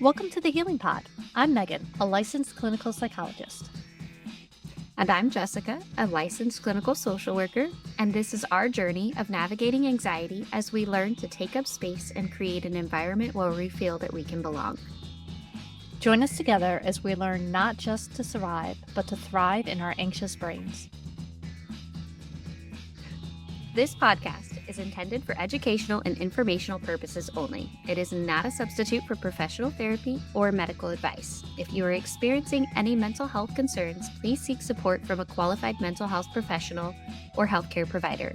Welcome to the Healing Pod. I'm Megan, a licensed clinical psychologist. And I'm Jessica, a licensed clinical social worker, and this is our journey of navigating anxiety as we learn to take up space and create an environment where we feel that we can belong. Join us together as we learn not just to survive, but to thrive in our anxious brains. This podcast is intended for educational and informational purposes only. It is not a substitute for professional therapy or medical advice. If you are experiencing any mental health concerns, please seek support from a qualified mental health professional or healthcare provider.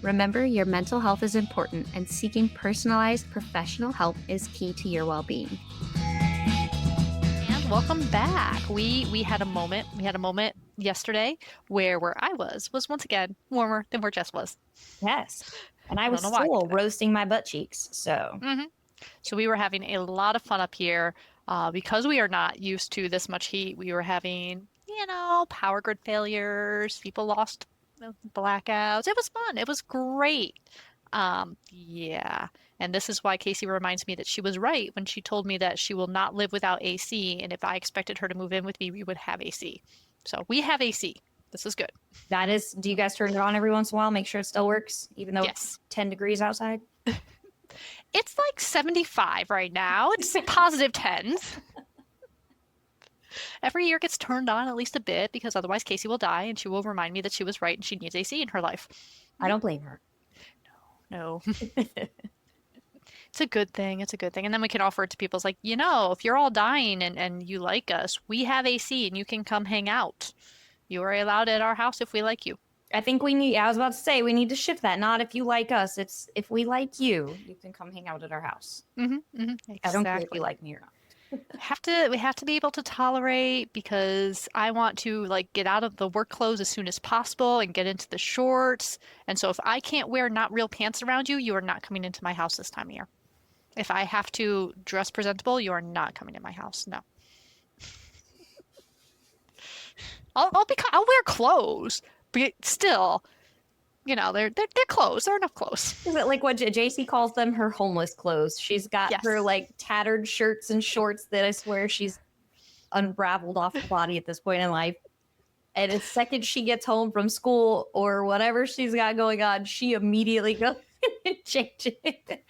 Remember, your mental health is important, and seeking personalized professional help is key to your well-being. And welcome back. We had a moment yesterday where I was once again warmer than where Jess was. Yes. And I was still roasting my butt cheeks. So So we were having a lot of fun up here because we are not used to this much heat. We were having, power grid failures. People lost blackouts. It was fun. It was great. Yeah. And this is why Casey reminds me that she was right when she told me that she will not live without AC. And if I expected her to move in with me, we would have AC. So we have AC. This is good. That is, do you guys turn it on every once in a while? Make sure it still works, even though it's 10 degrees outside? It's like 75 right now. It's positive 10s. Every year gets turned on at least a bit because otherwise Casey will die and she will remind me that she was right and she needs AC in her life. I don't blame her. No. It's a good thing. It's a good thing. And then we can offer it to people. It's like, if you're all dying and you like us, we have AC and you can come hang out. You are allowed at our house if we like you. I think I was about to say, we need to shift that. Not if you like us. It's if we like you, you can come hang out at our house. Exactly. I don't care if you like me or not. We have to be able to tolerate because I want to get out of the work clothes as soon as possible and get into the shorts. And so if I can't wear not real pants around you, you are not coming into my house this time of year. If I have to dress presentable, you are not coming in my house. No. I'll wear clothes, but still, they're clothes. They're enough clothes. Is it like what JC calls them? Her homeless clothes. She's got her tattered shirts and shorts that I swear she's unraveled off the body at this point in life. And the second she gets home from school or whatever she's got going on, she immediately goes and changes it.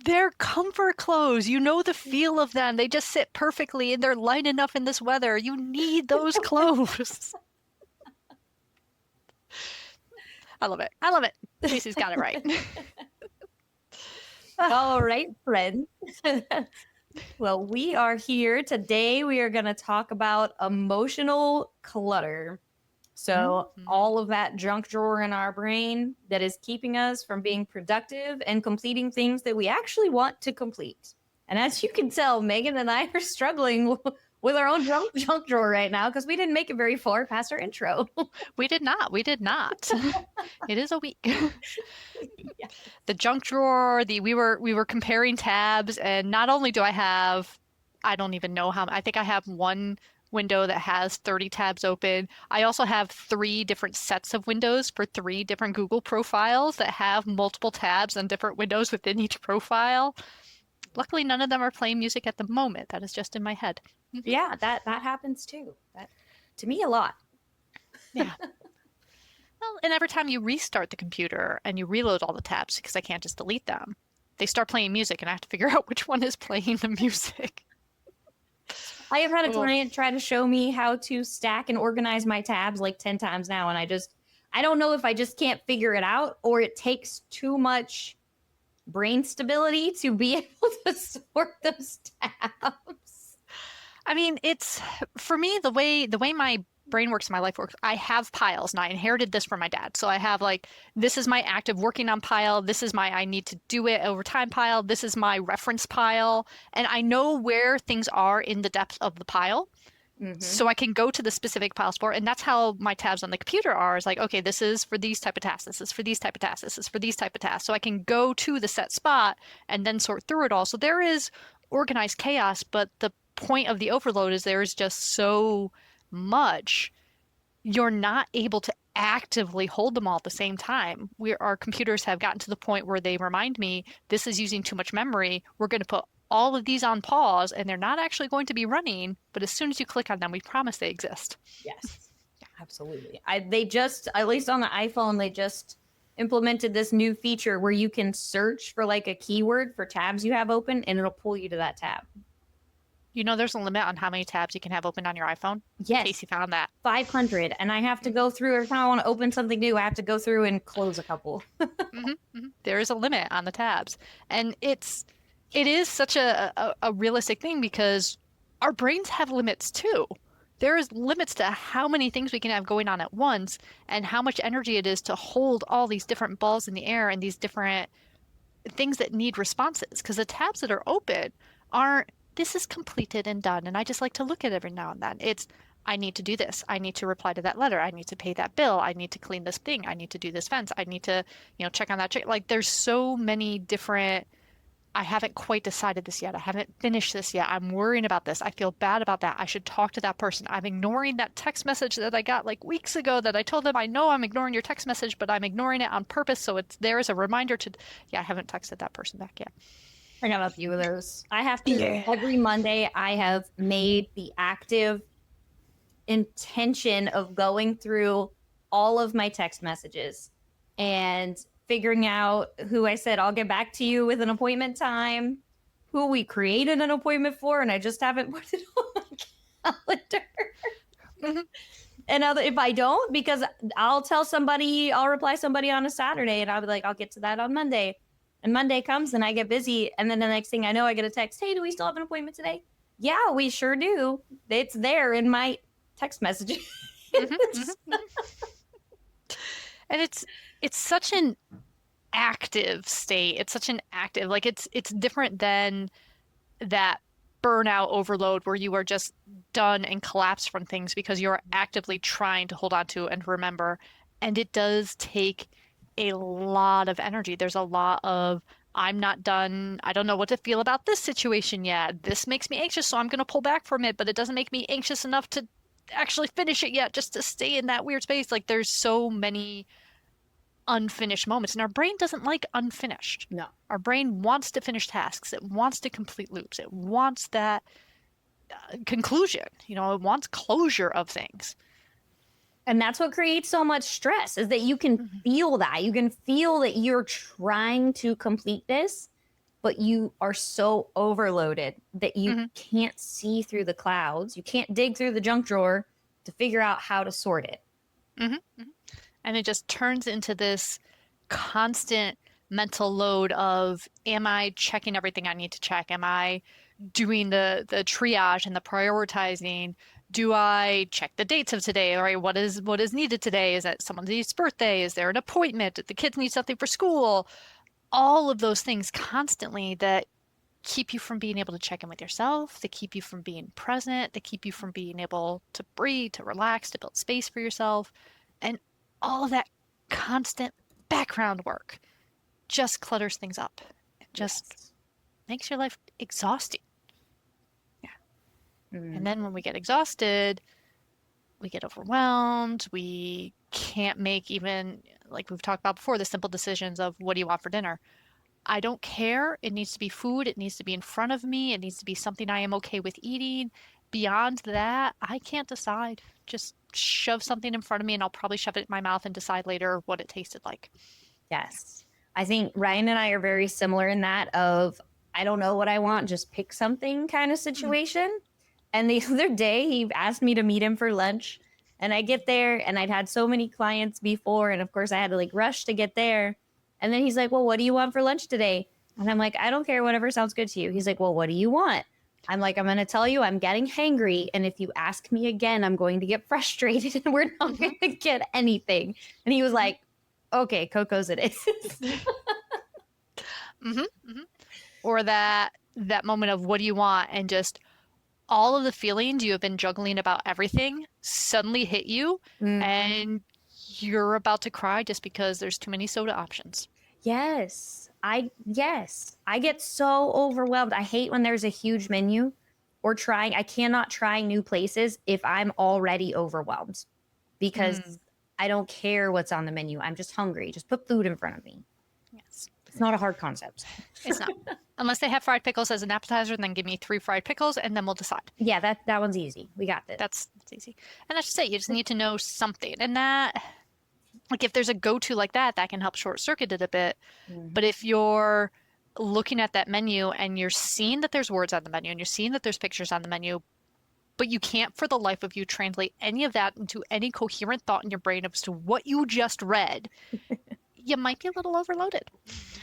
They're comfort clothes. You know the feel of them. They just sit perfectly and they're light enough in this weather. You need those clothes. I love it. I love it. Casey's got it right. All right, friends. Well, we are here today. We are going to talk about emotional clutter. So all of that junk drawer in our brain that is keeping us from being productive and completing things that we actually want to complete. And as you can tell, Megan and I are struggling with our own junk drawer right now because we didn't make it very far past our intro. We did not. It is a week. The junk drawer, we were comparing tabs, and not only do I don't even know I think I have one window that has 30 tabs open. I also have 3 different sets of windows for 3 different Google profiles that have multiple tabs and different windows within each profile. Luckily, none of them are playing music at the moment. That is just in my head. Yeah, that happens too. That, to me, a lot. Yeah. Well, and every time you restart the computer and you reload all the tabs, because I can't just delete them, they start playing music and I have to figure out which one is playing the music. I have had a client try to show me how to stack and organize my tabs 10 times now. And I don't know if I just can't figure it out or it takes too much brain stability to be able to sort those tabs. I mean, it's, for me, the way my brain works, my life works, I have piles, and I inherited this from my dad. So I have this is my active working on pile. This is my I need to do it over time pile. This is my reference pile. And I know where things are in the depth of the pile. So I can go to the specific piles for, and that's how my tabs on the computer are. Is okay, this is for these type of tasks. This is for these type of tasks. This is for these type of tasks. So I can go to the set spot and then sort through it all. So there is organized chaos, but the point of the overload is there is just so much. You're not able to actively hold them all at the same time. Our computers have gotten to the point where they remind me, this is using too much memory. We're going to put all of these on pause and they're not actually going to be running, but as soon as you click on them, we promise they exist. Yes, absolutely. They just, at least on the iPhone, they just implemented this new feature where you can search for like a keyword for tabs you have open and it'll pull you to that tab. You know, there's a limit on how many tabs you can have open on your iPhone. Yes. In case you found that. 500. And I have to go through, every time I want to open something new, I have to go through and close a couple. There is a limit on the tabs. And it is such a realistic thing because our brains have limits too. There is limits to how many things we can have going on at once and how much energy it is to hold all these different balls in the air and these different things that need responses. Because the tabs that are open aren't, this is completed and done. And I just like to look at it every now and then. It's, I need to do this. I need to reply to that letter. I need to pay that bill. I need to clean this thing. I need to do this fence. I need to, check on that check. Like there's so many different, I haven't quite decided this yet. I haven't finished this yet. I'm worrying about this. I feel bad about that. I should talk to that person. I'm ignoring that text message that I got like weeks ago that I told them I know I'm ignoring your text message, but I'm ignoring it on purpose. So it's there as a reminder to, yeah, I haven't texted that person back yet. I got a few of those. I have to, every Monday, I have made the active intention of going through all of my text messages and figuring out who I said, I'll get back to you with an appointment time, who we created an appointment for, and I just haven't put it on my calendar. And if I don't, because I'll tell somebody, I'll reply somebody on a Saturday and I'll be like, I'll get to that on Monday. And Monday comes and I get busy. And then the next thing I know, I get a text. Hey, do we still have an appointment today? Yeah, we sure do. It's there in my text messages. And it's such an active state. It's such an active, like it's different than that burnout overload where you are just done and collapsed from things because you're actively trying to hold on to and remember. And it does take a lot of energy. There's a lot of, I'm not done. I don't know what to feel about this situation yet. This makes me anxious, so I'm going to pull back from it, but it doesn't make me anxious enough to actually finish it yet, just to stay in that weird space. Like there's so many unfinished moments, and our brain doesn't like unfinished. No. Our brain wants to finish tasks. It wants to complete loops. It wants that conclusion. It wants closure of things. And that's what creates so much stress, is that you can feel that. You can feel that you're trying to complete this, but you are so overloaded that you can't see through the clouds. You can't dig through the junk drawer to figure out how to sort it. And it just turns into this constant mental load of, am I checking everything I need to check? Am I doing the triage and the prioritizing? Do I check the dates of today? All right, what is needed today? Is that someone's birthday? Is there an appointment? Did the kids need something for school? All of those things constantly that keep you from being able to check in with yourself, that keep you from being present, that keep you from being able to breathe, to relax, to build space for yourself. And all of that constant background work just clutters things up. It just makes your life exhausting. And then when we get exhausted, we get overwhelmed. We can't make, even, like we've talked about before, the simple decisions of, what do you want for dinner? I don't care. It needs to be food. It needs to be in front of me. It needs to be something I am okay with eating. Beyond that, I can't decide. Just shove something in front of me and I'll probably shove it in my mouth and decide later what it tasted like. Yes. I think Ryan and I are very similar in that of, I don't know what I want, just pick something kind of situation. And the other day he asked me to meet him for lunch, and I get there and I'd had so many clients before. And of course I had to rush to get there. And then he's like, well, what do you want for lunch today? And I'm like, I don't care, whatever sounds good to you. He's like, well, what do you want? I'm like, I'm going to tell you, I'm getting hangry. And if you ask me again, I'm going to get frustrated and we're not going to get anything. And he was like, okay, Coco's it is. Or that moment of, what do you want? And just all of the feelings you have been juggling about everything suddenly hit you and you're about to cry just because there's too many soda options. Yes. I get so overwhelmed. I hate when there's a huge menu or I cannot try new places if I'm already overwhelmed, because I don't care what's on the menu. I'm just hungry. Just put food in front of me. Yes. It's not a hard concept. It's not. Unless they have fried pickles as an appetizer, then give me 3 fried pickles and then we'll decide. Yeah, that one's easy. We got this. That's easy. And that's just it. You just need to know something. And that, like, if there's a go-to like that, that can help short circuit it a bit. But Mhm. if you're looking at that menu and you're seeing that there's words on the menu and you're seeing that there's pictures on the menu, but you can't for the life of you translate any of that into any coherent thought in your brain as to what you just read, you might be a little overloaded.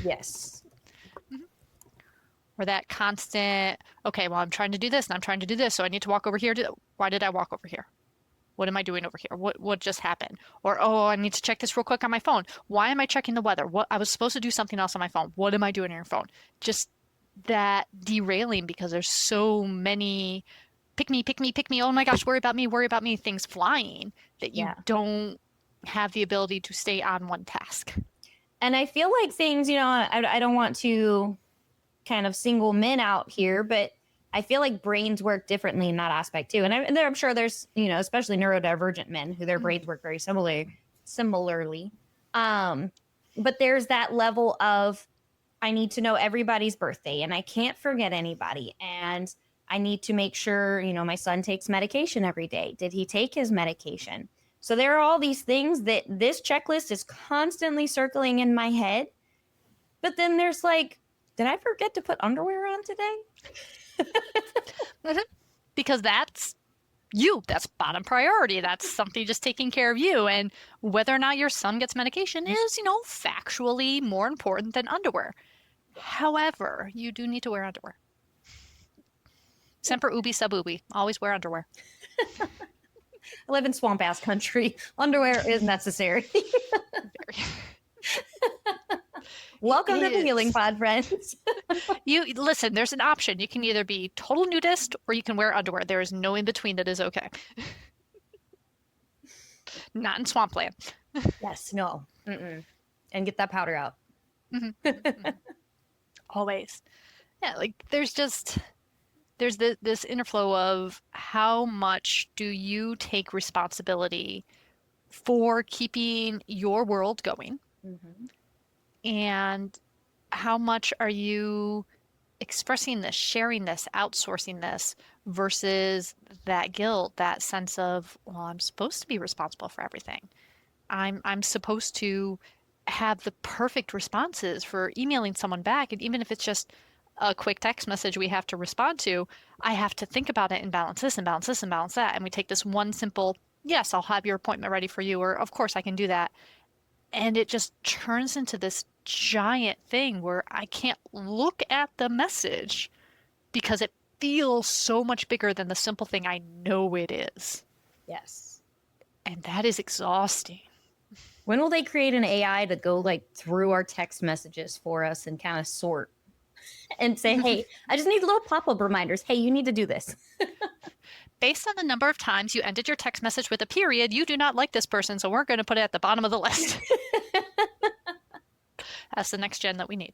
Yes. Or that constant, okay, well, I'm trying to do this and I'm trying to do this, so I need to walk over here. Why did I walk over here? What am I doing over here? What just happened? Or oh, I need to check this real quick on my phone. Why am I checking the weather? What I was supposed to do something else on my phone. What am I doing on your phone? Just that derailing because there's so many pick me, pick me, pick me. Oh my gosh, worry about me, things flying that you Yeah. don't have the ability to stay on one task. And I feel like things, I don't want to kind of single men out here, but I feel like brains work differently in that aspect too. And I'm sure there's, especially neurodivergent men who their brains work very similarly. But there's that level of I need to know everybody's birthday and I can't forget anybody. And I need to make sure, my son takes medication every day. Did he take his medication? So there are all these things that this checklist is constantly circling in my head. But then there's like, did I forget to put underwear on today? Because that's you. That's bottom priority. That's something just taking care of you. And whether or not your son gets medication is, factually more important than underwear. However, you do need to wear underwear. Semper ubi sub ubi. Always wear underwear. I live in swamp ass country. Underwear is necessary. Very. Welcome to It the is. Healing Pod, friends. You listen, there's an option. You can either be total nudist or you can wear underwear. There is no in between that is okay. Not in swampland. Yes, no. Mm-mm. And get that powder out. Always. Yeah, like there's this interflow of how much do you take responsibility for keeping your world going, Mm-hmm. and how much are you expressing this, sharing this, outsourcing this versus that guilt, that sense of, well, I'm supposed to be responsible for everything. I'm supposed to have the perfect responses for emailing someone back. And even if it's just a quick text message we have to respond to, I have to think about it and balance this and balance this and balance that. And we take this one simple, yes, I'll have your appointment ready for you, or of course I can do that. And it just turns into this giant thing where I can't look at the message because it feels so much bigger than the simple thing I know it is. Yes. And that is exhausting. When will they create an AI to go like through our text messages for us and kind of sort and say, hey, I just need little pop-up reminders. Hey, you need to do this. Based on the number of times you ended your text message with a period, you do not like this person, so we're going to put it at the bottom of the list. That's the next gen that we need.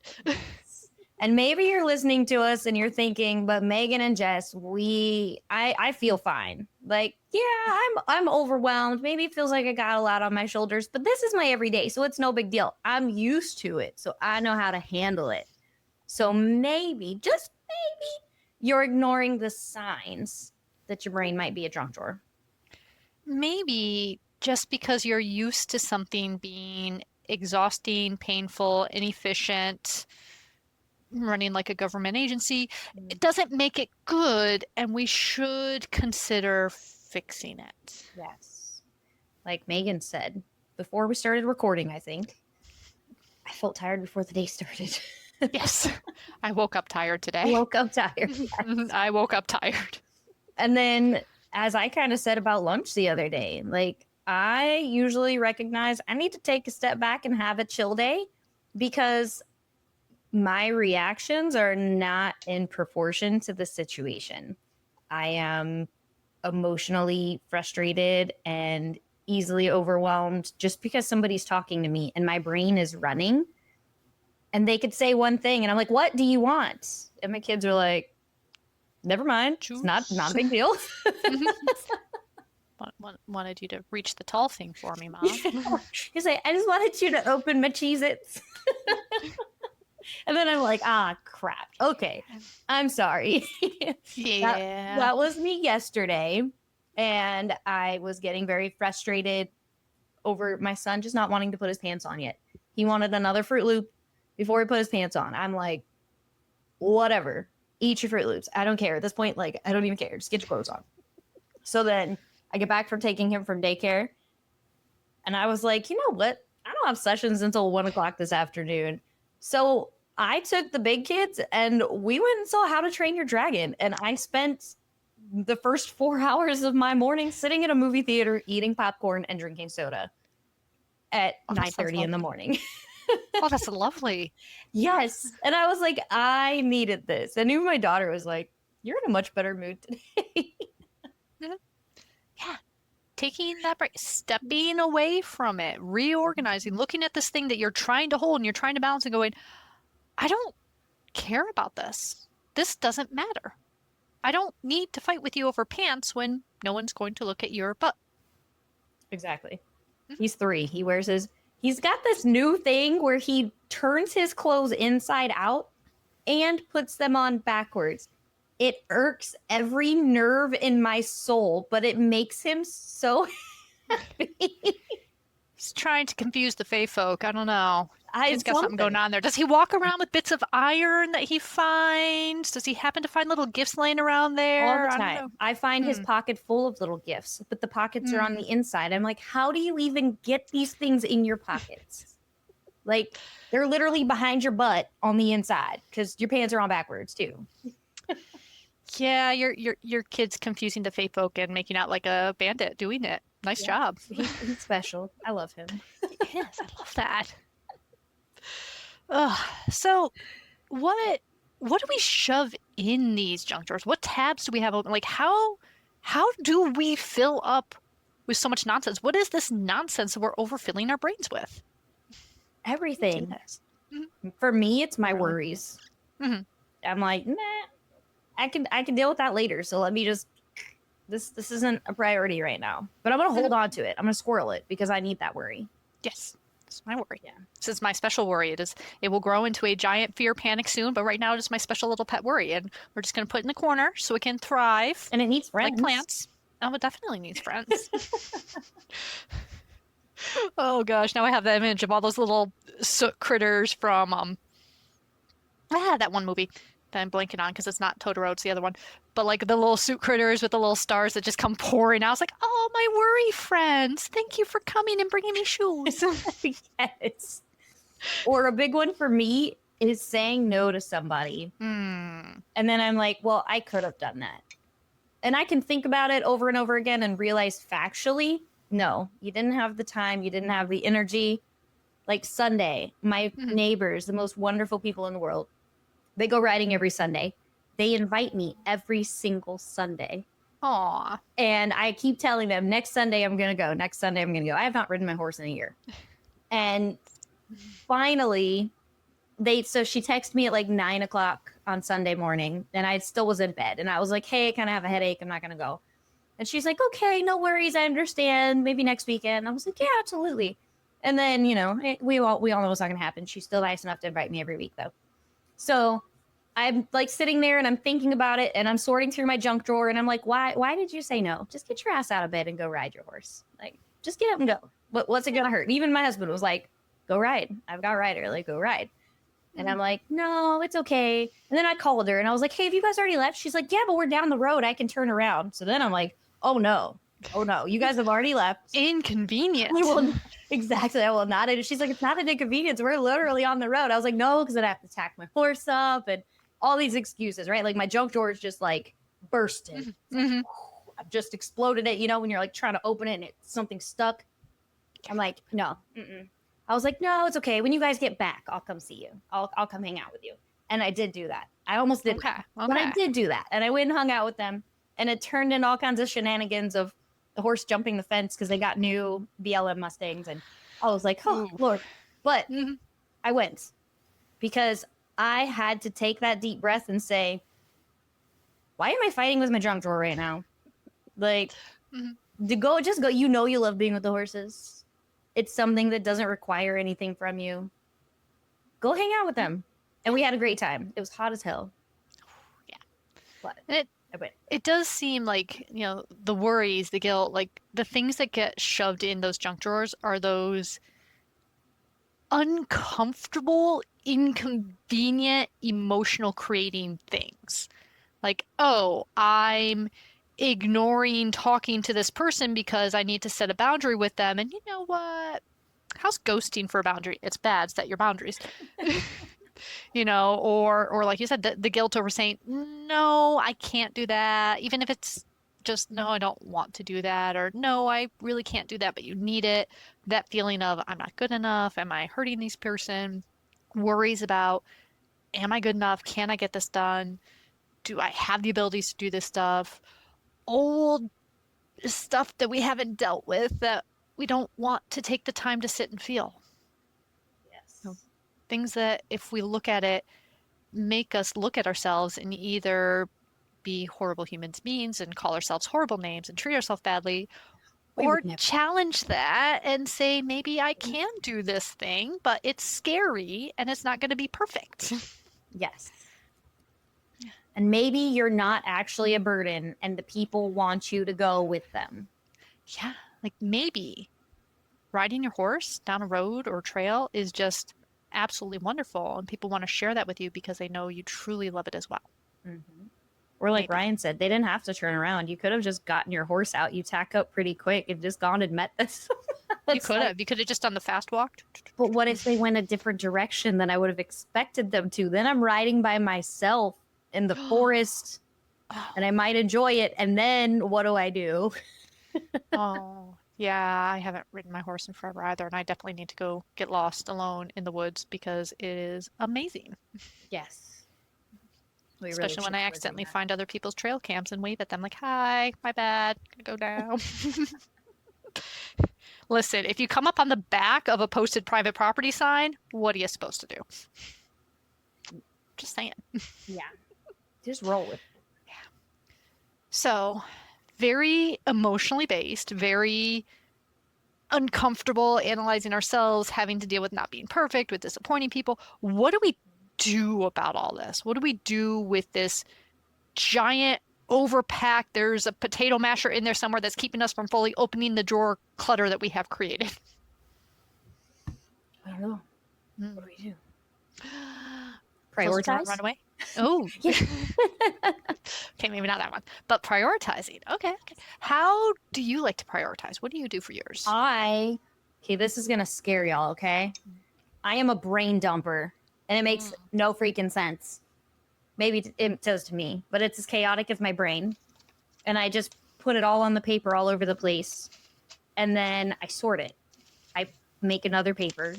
And maybe you're listening to us and you're thinking, but Megan and Jess, I feel fine. Like, yeah, I'm overwhelmed. Maybe it feels like I got a lot on my shoulders, but this is my everyday, so it's no big deal. I'm used to it, so I know how to handle it. So maybe, just maybe, you're ignoring the signs that your brain might be a junk drawer. Maybe just because you're used to something being exhausting, painful, inefficient, running like a government agency, it doesn't make it good, and we should consider fixing it. Yes. Like Megan said before we started recording, I think, I felt tired before the day started. Yes, I woke up tired I today. woke up tired. I woke up tired. And then, as I kind of said about lunch the other day, like I usually recognize I need to take a step back and have a chill day because my reactions are not in proportion to the situation. I am emotionally frustrated and easily overwhelmed just because somebody's talking to me and my brain is running and they could say one thing and I'm like, what do you want? And my kids are like, never mind. It's not a big deal. Wanted you to reach the tall thing for me, Mom. He's like, I just wanted you to open my Cheez-Its. And then I'm like, crap. Okay. I'm sorry. Yeah. That was me yesterday. And I was getting very frustrated over my son just not wanting to put his pants on yet. He wanted another Fruit Loop before he put his pants on. I'm like, whatever. Eat your Fruit Loops. I don't care. At this point, like, I don't even care. Just get your clothes on. So then I get back from taking him from daycare. And I was like, you know what? I don't have sessions until 1 o'clock this afternoon. So I took the big kids and we went and saw How to Train Your Dragon. And I spent the first 4 hours of my morning sitting in a movie theater, eating popcorn and drinking soda at Oh, that sounds 9:30 in the lovely. morning. Oh, that's lovely. Yes. And I was like, I needed this. And even my daughter was like, you're in a much better mood today. Yeah. Taking that break, stepping away from it, reorganizing, looking at this thing that you're trying to hold and you're trying to balance and going, I don't care about this. This doesn't matter. I don't need to fight with you over pants when no one's going to look at your butt. Exactly. Mhm. He's 3. He's got this new thing where he turns his clothes inside out and puts them on backwards. It irks every nerve in my soul, but it makes him so happy. He's trying to confuse the Fey folk. I don't know. He's got something going Something. on there. Does he walk around with bits of iron that he finds? Does he happen to find little gifts laying around All there? the I don't time. know. I find his Hmm. pocket full of little gifts, but the pockets are on Hmm. the inside. I'm like, how do you even get these things in your pockets? Like, they're literally behind your butt on the inside because your pants are on backwards too. Yeah, your kid's confusing the Fey folk and making out like a bandit doing it. Nice Yeah. job. He's special. I love him. Yes, I love that. Ugh. So what do we shove in these junk drawers? What tabs do we have open? Like how do we fill up with so much nonsense? What is this nonsense that we're overfilling our brains with? Do Everything. this. Mhm. For me, it's my Really? worries. Mhm. I'm like, nah, I can deal with that later. So let me just this isn't a priority right now. But I'm gonna hold on to it. I'm gonna squirrel it because I need that worry. Yes, it's my worry. Yeah. This is my special worry. It will grow into a giant fear panic soon, but right now it is my special little pet worry, and we're just gonna put it in the corner so it can thrive And it needs like friends. plants. Oh, it definitely needs friends. Oh gosh, now I have that image of all those little soot critters from that one movie that I'm blanking on because it's not Totoro, it's the other one. But like the little soot critters with the little stars that just come pouring out. I was like, oh, my worry friends. Thank you for coming and bringing me shoes. Yes. Or a big one for me is saying no to somebody. Hmm. And then I'm like, well, I could have done that. And I can think about it over and over again and realize factually, no, you didn't have the time, you didn't have the energy. Like Sunday, my Mhm. neighbors, the most wonderful people in the world, they go riding every Sunday. They invite me every single Sunday. Aw. And I keep telling them, next Sunday I'm going to go. Next Sunday I'm going to go. I have not ridden my horse in a year. And finally, so she texted me at like 9 o'clock on Sunday morning, and I still was in bed. And I was like, hey, I kind of have a headache. I'm not going to go. And she's like, okay, no worries. I understand. Maybe next weekend. I was like, yeah, absolutely. And then, we all know what's not going to happen. She's still nice enough to invite me every week, though. So I'm like sitting there and I'm thinking about it and I'm sorting through my junk drawer and I'm like, why did you say no? Just get your ass out of bed and go ride your horse. Like, just get up and go. What's it gonna hurt? And even my husband was like, go ride. I've got a rider. Like, go ride. And I'm like, no, it's okay. And then I called her and I was like, hey, have you guys already left? She's like, yeah, but we're down the road. I can turn around. So then I'm like, oh no. You guys have already left. Inconvenient. I will, exactly. I will not. And she's like, it's not an inconvenience. We're literally on the road. I was like, no, because I'd have to tack my horse up and all these excuses, right? Like my junk drawer is just like bursting. Mhm. I've just exploded it, when you're like trying to open it and something's stuck. I'm like, no. Mm-mm. I was like, no, it's okay. When you guys get back, I'll come see you. I'll come hang out with you. And I did do that. I almost didn't. Okay. But I did do that. And I went and hung out with them. And it turned into all kinds of shenanigans of the horse jumping the fence because they got new BLM Mustangs. And I was like, oh, Ooh. Lord. But Mhm. I went because I had to take that deep breath and say, why am I fighting with my junk drawer right now? Like, Mhm. just go. You know you love being with the horses. It's something that doesn't require anything from you. Go hang out with them. And we had a great time. It was hot as hell. Yeah. But And I went. it does seem like, the worries, the guilt, like the things that get shoved in those junk drawers are those uncomfortable, inconvenient, emotional creating things. Like, oh, I'm ignoring talking to this person because I need to set a boundary with them. And you know what? How's ghosting for a boundary? It's bad. Set your boundaries. Or like you said, the guilt over saying, no, I can't do that. Even if it's just, no, I don't want to do that. Or no, I really can't do that, but you need it. That feeling of, I'm not good enough. Am I hurting this person? Worries about, am I good enough? Can I get this done? Do I have the abilities to do this stuff? Old stuff that we haven't dealt with that we don't want to take the time to sit and feel. You know, Yes. things that, if we look at it, make us look at ourselves and either be horrible human beings and call ourselves horrible names and treat ourselves badly, We or would never. challenge that and say, maybe I can do this thing, but it's scary and it's not going to be perfect. Yes. And maybe you're not actually a burden and the people want you to go with them. Yeah, like maybe riding your horse down a road or trail is just absolutely wonderful, and people want to share that with you because they know you truly love it as well. Mm-hmm. Or like Maybe. Ryan said, they didn't have to turn around. You could have just gotten your horse out. You tack up pretty quick and just gone and met this. You It's could like, have. You could have just done the fast walk. but what if they went a different direction than I would have expected them to? Then I'm riding by myself in the forest and I might enjoy it. And then what do I do? Oh, yeah, I haven't ridden my horse in forever either, and I definitely need to go get lost alone in the woods because it is amazing. Yes. We really Especially when should I start doing accidentally that. find other people's trail cams and wave at them like, "Hi, my bad, gonna go now." Listen, if you come up on the back of a posted private property sign, what are you supposed to do? Just saying. Yeah. Just roll with it. So, very emotionally based, very uncomfortable analyzing ourselves, having to deal with not being perfect, with disappointing people. What do we do about all this? What do we do with this giant overpacked, there's a potato masher in there somewhere that's keeping us from fully opening the drawer clutter that we have created? I don't know. Mm. What do we do? Close the door and Prioritize? run away? Oh, Yeah. okay, maybe not that one, but prioritizing. Okay, okay. How do you like to prioritize? What do you do for yours? Okay, this is going to scare y'all, okay? I am a brain dumper and it makes Mm. no freaking sense. Maybe it does to me, but it's as chaotic as my brain. And I just put it all on the paper all over the place. And then I sort it. I make another paper.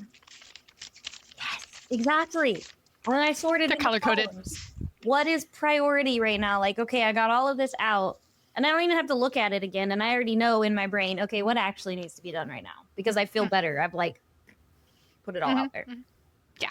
Yes, exactly. And then I sort it They're into color-coded. columns. What is priority right now? Like, okay, I got all of this out. And I don't even have to look at it again. And I already know in my brain, okay, what actually needs to be done right now? Because I feel better. I've like put it all out there. Yeah.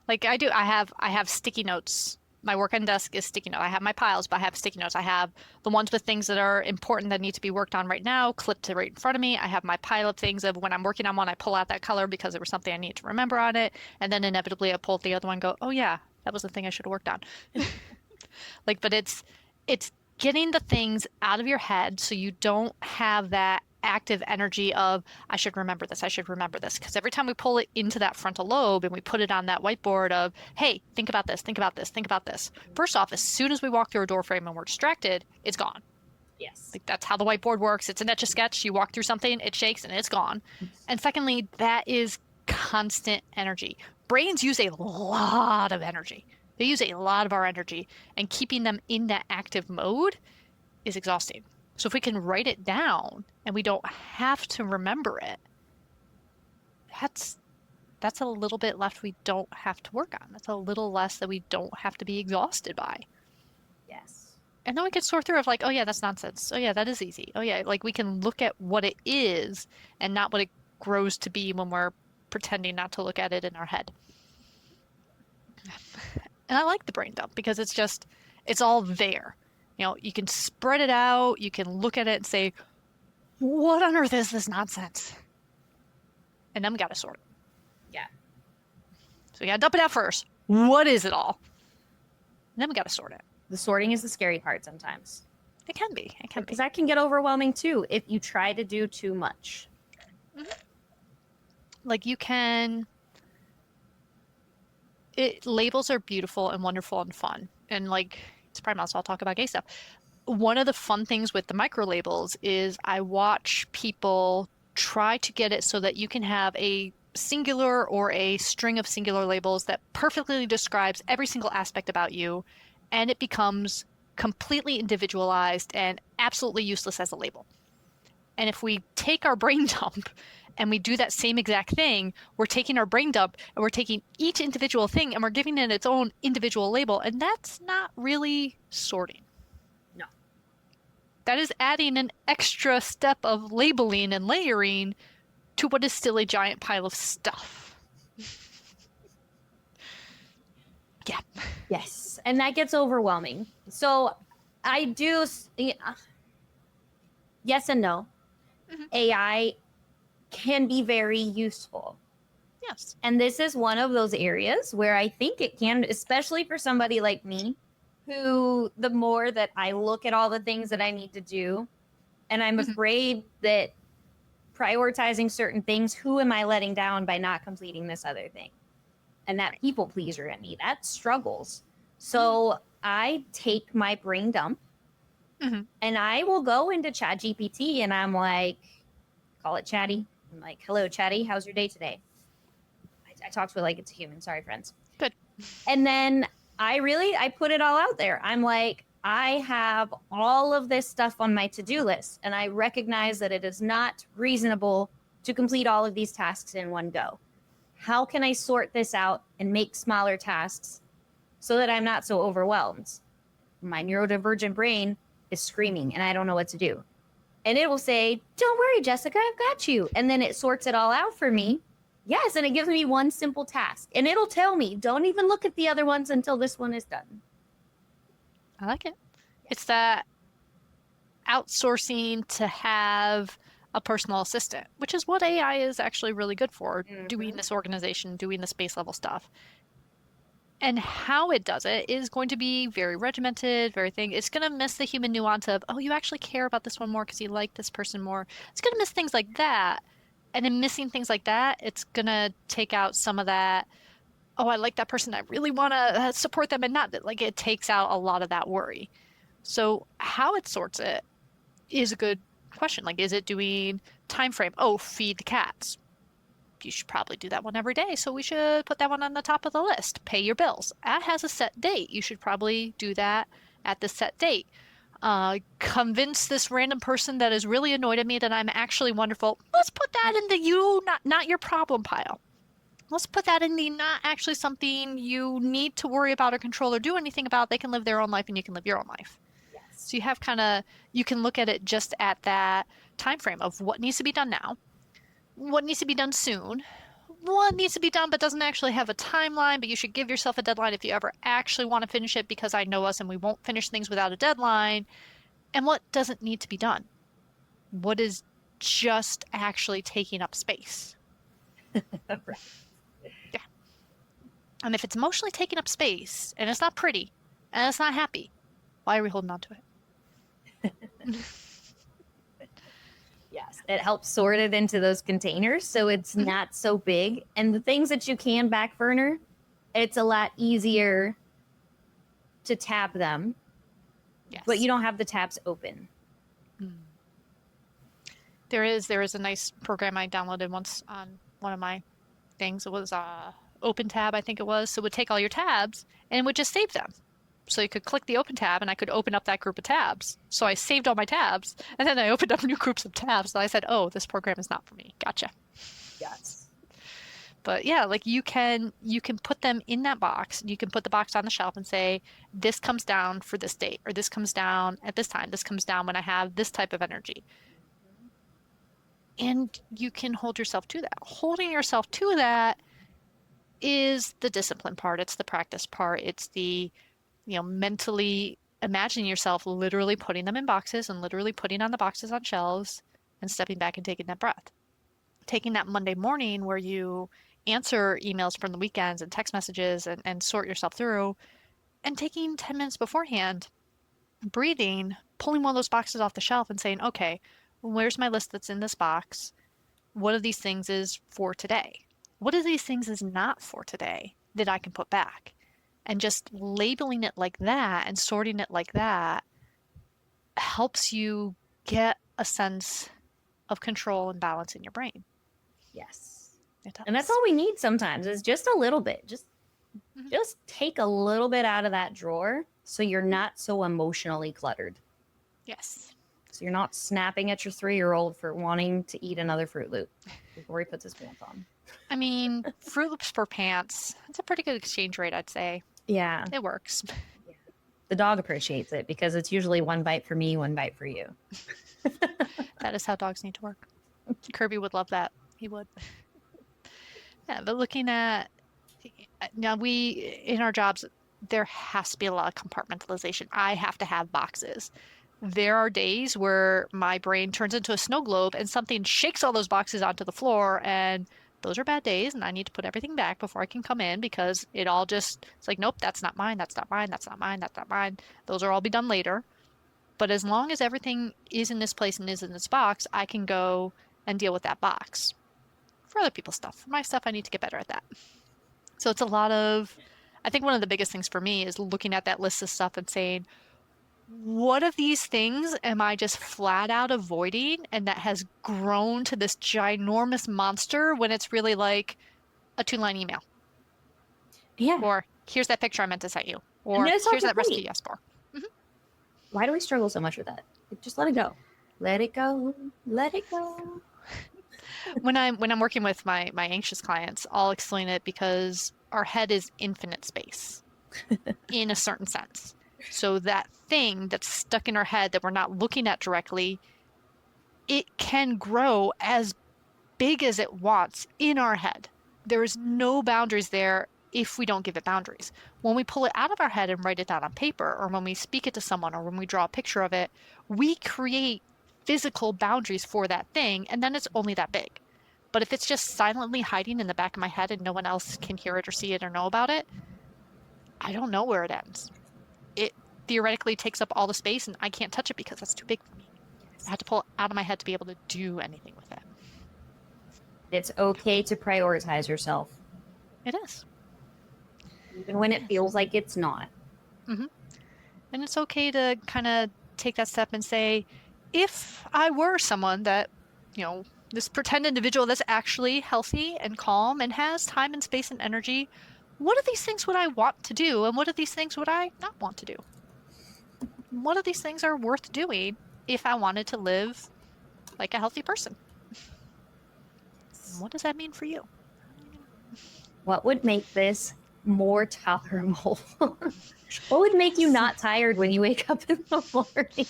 Like I do. I have sticky notes. My work on desk is sticky note. I have my piles, but I have sticky notes. I have the ones with things that are important that need to be worked on right now, clipped to right in front of me. I have my pile of things of when I'm working on one, I pull out that color because there was something I need to remember on it. And then inevitably I pull the other one and go, oh yeah, that was the thing I should have worked on. Like, but it's getting the things out of your head so you don't have that active energy of I should remember this, I should remember this. Because every time we pull it into that frontal lobe and we put it on that whiteboard of, hey, think about this, think about this, think about this. First off, as soon as we walk through a door frame and we're distracted, it's gone. Yes. Like that's how the whiteboard works. It's an etch a sketch. You walk through something, it shakes, and it's gone. And secondly, that is constant energy. Brains use a lot of energy. They use a lot of our energy, and keeping them in that active mode is exhausting. So if we can write it down and we don't have to remember it, that's a little bit left we don't have to work on. That's a little less that we don't have to be exhausted by. Yes. And then we can sort through of like, oh yeah, that's nonsense. Oh yeah, that is easy. Oh yeah, like we can look at what it is and not what it grows to be when we're pretending not to look at it in our head. And I like the brain dump because it's all there. You can spread it out, you can look at it and say, what on earth is this nonsense? And then we gotta sort it. Yeah. So we gotta dump it out first. What is it all? And then we got to sort it. The sorting is the scary part sometimes. It can be. It can be. Because that can get overwhelming too if you try to do too much. Like you can. Labels are beautiful and wonderful and fun. And like, it's Pride Month, so I'll talk about gay stuff. One of the fun things with the micro labels is I watch people try to get it so that you can have a singular or a string of singular labels that perfectly describes every single aspect about you, and it becomes completely individualized and absolutely useless as a label. And if we take our brain dump and we do that same exact thing, we're taking our brain dump and we're taking each individual thing and we're giving it its own individual label. And that's not really sorting. No. That is adding an extra step of labeling and layering to what is still a giant pile of stuff. Yeah. Yes. And that gets overwhelming. So I do, yes and no. AI can be very useful. Yes. And this is one of those areas where I think it can, especially for somebody like me, who the more that I look at all the things that I need to do, and I'm afraid that prioritizing certain things, who am I letting down by not completing this other thing? And that people pleaser in me, that struggles. So I take my brain dump and I will go into ChatGPT and I'm like, call it Chatty. I'm like, hello, Chatty, how's your day today? I talk to it like it's a human. Sorry, friends. Good. And then I put it all out there. I'm like, I have all of this stuff on my to-do list, and I recognize that it is not reasonable to complete all of these tasks in one go. How can I sort this out and make smaller tasks so that I'm not so overwhelmed? My neurodivergent brain is screaming, and I don't know what to do. And it will say, don't worry, Jessica, I've got you. And then it sorts it all out for me. Yes, and it gives me one simple task. And it'll tell me, don't even look at the other ones until this one is done. I like it. It's that outsourcing to have a personal assistant, which is what AI is actually really good for, doing this organization, doing the space level stuff. And how it does it is going to be very regimented, very thing. It's going to miss the human nuance of, oh, you actually care about this one more because you like this person more. It's going to miss things like that. And in missing things like that, it's going to take out some of that, oh, I like that person. I really want to support them, and not that, like, it takes out a lot of that worry. So how it sorts it is a good question. Like, is it doing time frame? Oh, feed the cats. You should probably do that one every day. So we should put that one on the top of the list. Pay your bills. That has a set date. You should probably do that at the set date. Convince this random person that is really annoyed at me that I'm actually wonderful. Let's put that in the you, not your problem pile. Let's put that in the not actually something you need to worry about or control or do anything about. They can live their own life and you can live your own life. Yes. So you have you can look at it just at that time frame of what needs to be done now, what needs to be done soon, what needs to be done but doesn't actually have a timeline, but you should give yourself a deadline if you ever actually want to finish it, because I know us and we won't finish things without a deadline, and what doesn't need to be done. What is just actually taking up space. Right. Yeah. And if it's emotionally taking up space and it's not pretty and it's not happy, why are we holding on to it? Yes, it helps sort it into those containers so it's not so big. And the things that you can back burner, it's a lot easier to tab them. Yes. But you don't have the tabs open. There is a nice program I downloaded once on one of my things. It was Open Tab, I think it was. So it would take all your tabs and it would just save them. So you could click the open tab and I could open up that group of tabs. So I saved all my tabs and then I opened up new groups of tabs. So I said, oh, this program is not for me. Gotcha. Yes. But yeah, like you can put them in that box. You can put the box on the shelf and say, this comes down for this date, or this comes down at this time. This comes down when I have this type of energy. And you can hold yourself to that. Holding yourself to that is the discipline part. It's the practice part. It's the, mentally imagining yourself literally putting them in boxes and literally putting on the boxes on shelves and stepping back and taking that breath. Taking that Monday morning where you answer emails from the weekends and text messages and sort yourself through, and taking 10 minutes beforehand, breathing, pulling one of those boxes off the shelf and saying, okay, where's my list that's in this box? What of these things is for today? What of these things is not for today that I can put back? And just labeling it like that and sorting it like that helps you get a sense of control and balance in your brain. Yes. It And that's does. all we need sometimes is just a little bit. Mhm. Just take a little bit out of that drawer so you're not so emotionally cluttered. Yes. So you're not snapping at your 3-year-old for wanting to eat another Fruit Loop before he puts his pants on. I mean, Fruit Loops for pants, it's a pretty good exchange rate, I'd say. Yeah. It works. The dog appreciates it because it's usually 1 bite for me, 1 bite for you. That is how dogs need to work. Kirby would love that. He would. Yeah, but looking at now, in our jobs, there has to be a lot of compartmentalization. I have to have boxes. There are days where my brain turns into a snow globe and something shakes all those boxes onto the floor, and those are bad days, and I need to put everything back before I can come in because it's like, nope, that's not mine, that's not mine, that's not mine, that's not mine. Those are all be done later. But as long as everything is in this place and is in this box, I can go and deal with that box. For other people's stuff. For my stuff, I need to get better at that. So it's a lot of, I think one of the biggest things for me is looking at that list of stuff and saying, what of these things am I just flat out avoiding? And that has grown to this ginormous monster when it's really like a 2-line email. Yeah. Or here's that picture I meant to send you. And Or then it's off here's your that recipe plate. you asked for. Why do we struggle so much with that? Just let it go. Let it go. Let it go. When I'm working with my anxious clients, I'll explain it because our head is infinite space in a certain sense. So that thing that's stuck in our head that we're not looking at directly, it can grow as big as it wants in our head. There is no boundaries there if we don't give it boundaries. When we pull it out of our head and write it down on paper, or when we speak it to someone, or when we draw a picture of it, we create physical boundaries for that thing, and then it's only that big. But if it's just silently hiding in the back of my head and no one else can hear it or see it or know about it, I don't know where it ends. It theoretically takes up all the space and I can't touch it because that's too big for me. I had to pull it out of my head to be able to do anything with it. It's okay to prioritize yourself, It is. even when it feels like it's not. Mm-hmm. And it's okay to kind of take that step and say, if I were someone that, this pretend individual that's actually healthy and calm and has time and space and energy, what of these things would I want to do? And what of these things would I not want to do? What of these things are worth doing if I wanted to live like a healthy person? What does that mean for you? What would make this more tolerable? What would make you not tired when you wake up in the morning?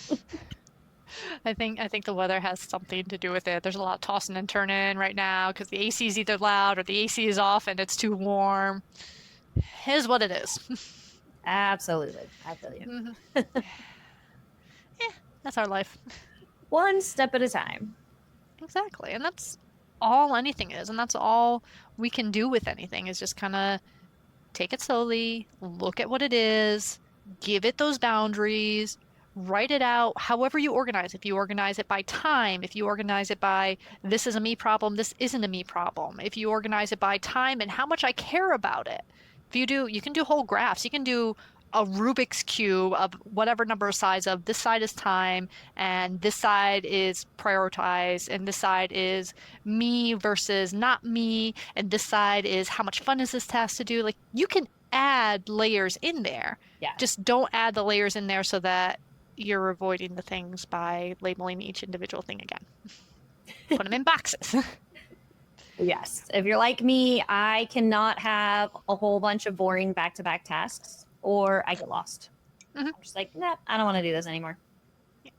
I think the weather has something to do with it. There's a lot of tossing and turning right now because the AC is either loud or the AC is off and it's too warm. Is what it is. Absolutely. I feel you. Mhm. Yeah, that's our life. One step at a time. Exactly. And that's all anything is. And that's all we can do with anything is just kind of take it slowly, look at what it is, give it those boundaries, write it out however you organize. If you organize it by time, if you organize it by this is a me problem, this isn't a me problem. If you organize it by time and how much I care about it. If you can do whole graphs. You can do a Rubik's cube of whatever number of sides of this side is time and this side is prioritized and this side is me versus not me and this side is how much fun is this task to do. Like you can add layers in there. Yeah. Just don't add the layers in there so that you're avoiding the things by labeling each individual thing again. Put them in boxes. Yes. If you're like me, I cannot have a whole bunch of boring back to back tasks or I get lost. Mhm. I'm just like, nah, I don't want to do this anymore. And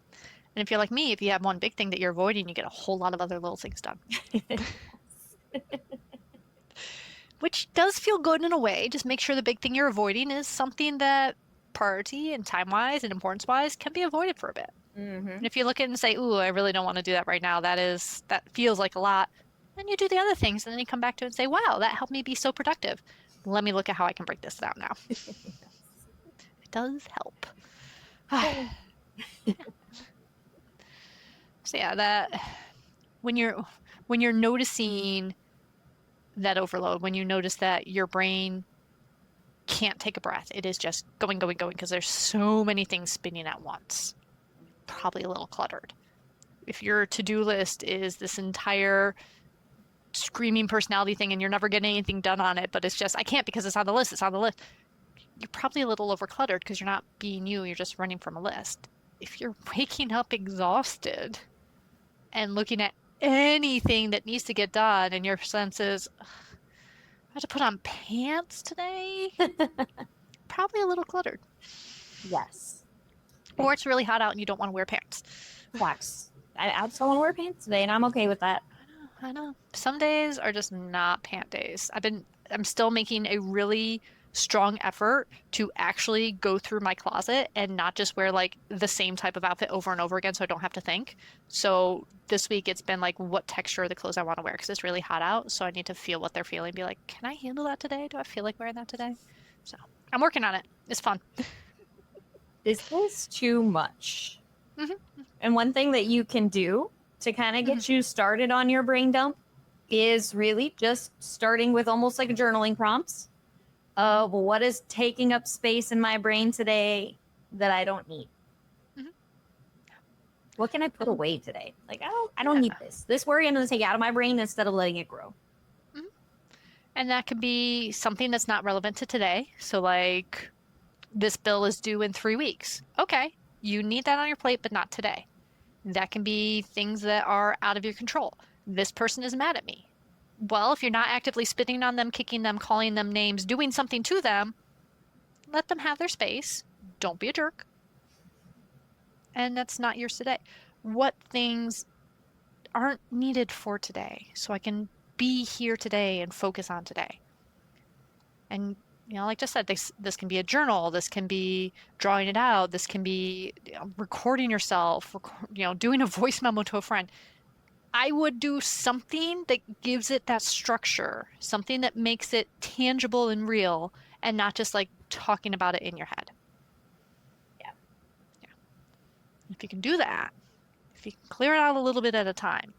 if you're like me, if you have one big thing that you're avoiding, you get a whole lot of other little things done. Which does feel good in a way. Just make sure the big thing you're avoiding is something that priority and time-wise and importance-wise can be avoided for a bit. Mm-hmm. And if you look at it and say, ooh, I really don't want to do that right now, that feels like a lot. And you do the other things, and then you come back to it and say, wow, that helped me be so productive. Let me look at how I can break this down now. It does help. So yeah, that when you're noticing that overload, when you notice that your brain can't take a breath, it is just going, going, going because there's so many things spinning at once. Probably a little cluttered. If your to-do list is this entire screaming personality thing and you're never getting anything done on it, but it's just I can't because it's on the list, it's on the list. You're probably a little overcluttered because you're not being you, you're just running from a list. If you're waking up exhausted and looking at anything that needs to get done and your sense is, I have to put on pants today, probably a little cluttered. Yes. Or it's really hot out and you don't want to wear pants. Flex. I just don't want to wear pants today, and I'm okay with that. I know. Some days are just not pant days. I'm still making a really strong effort to actually go through my closet and not just wear like the same type of outfit over and over again so I don't have to think. So this week it's been like what texture of the clothes I want to wear because it's really hot out. So I need to feel what they're feeling, be like, can I handle that today? Do I feel like wearing that today? So I'm working on it. It's fun. This is too much. Hmm. And one thing that you can do to kind of get you started on your brain dump is really just starting with almost like a journaling prompts of what is taking up space in my brain today that I don't need. Hmm. What can I put away today? Like, I don't Yeah. need this. This worry I'm going to take out of my brain instead of letting it grow. Mhm. And that could be something that's not relevant to today. So like this bill is due in 3 weeks. Okay, you need that on your plate, but not today. That can be things that are out of your control. This person is mad at me. Well, if you're not actively spitting on them, kicking them, calling them names, doing something to them, let them have their space. Don't be a jerk. And that's not yours today. What things aren't needed for today so I can be here today and focus on today? And like I just said, this can be a journal, this can be drawing it out, this can be recording yourself, doing a voice memo to a friend. I would do something that gives it that structure, something that makes it tangible and real, and not just like talking about it in your head. Yeah. Yeah. If you can do that, if you can clear it out a little bit at a time,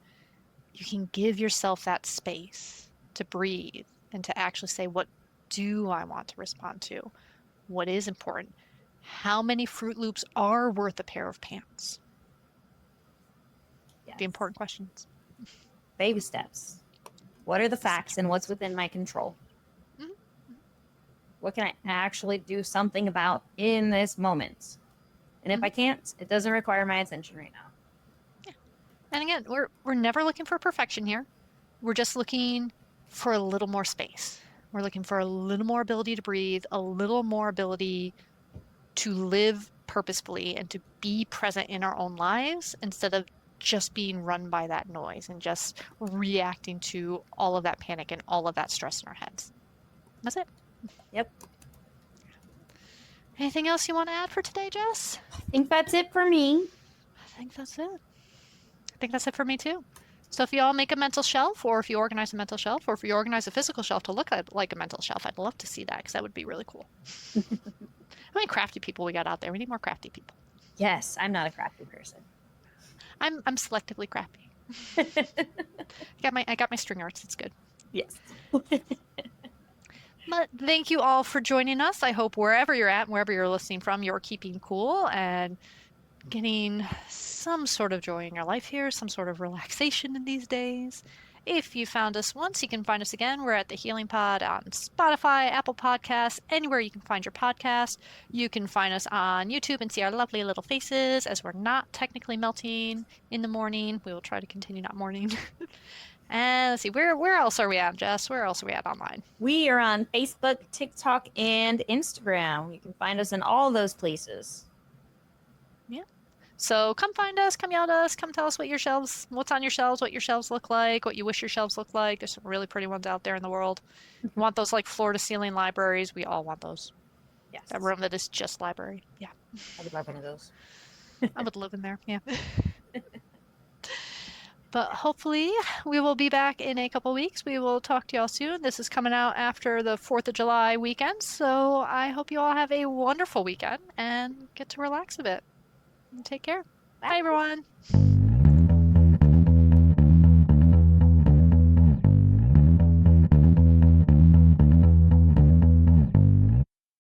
you can give yourself that space to breathe and to actually say, what do I want to respond to? What is important? How many Fruit Loops are worth a pair of pants? The Yes. important questions. Baby steps. What are the facts and what's within my control? Mhm. What can I actually do something about in this moment? And if I Mhm. can't, it doesn't require my attention right now. Yeah. And again, we're never looking for perfection here. We're just looking for a little more space. We're looking for a little more ability to breathe, a little more ability to live purposefully and to be present in our own lives instead of just being run by that noise and just reacting to all of that panic and all of that stress in our heads. That's it. Yep. Anything else you want to add for today, Jess? I think that's it for me. I think that's it. I think that's it for me too. So if you all make a mental shelf, or if you organize a mental shelf, or if you organize a physical shelf to look at like a mental shelf, I'd love to see that because that would be really cool. How many crafty people we got out there? We need more crafty people. Yes, I'm not a crafty person. I'm selectively crafty. I got my string arts. It's good. Yes. But thank you all for joining us. I hope wherever you're at, wherever you're listening from, you're keeping cool and getting some sort of joy in your life here, some sort of relaxation in these days. If you found us once, you can find us again. We're at the Healing Pod on Spotify, Apple Podcasts, anywhere you can find your podcast. You can find us on YouTube and see our lovely little faces as we're not technically melting in the morning. We will try to continue not morning. And let's see, where else are we at, Jess? Where else are we at online? We are on Facebook, TikTok, and Instagram. You can find us in all those places. Yeah. So come find us, come yell at us, come tell us what's on your shelves, what your shelves look like, what you wish your shelves look like. There's some really pretty ones out there in the world. You want those like floor to ceiling libraries? We all want those. Yes. That room that is just library. Yeah. I would love one of those. I would live in there. Yeah. But hopefully we will be back in a couple weeks. We will talk to y'all soon. This is coming out after the 4th of July weekend, so I hope you all have a wonderful weekend and get to relax a bit. And take care. Bye, everyone.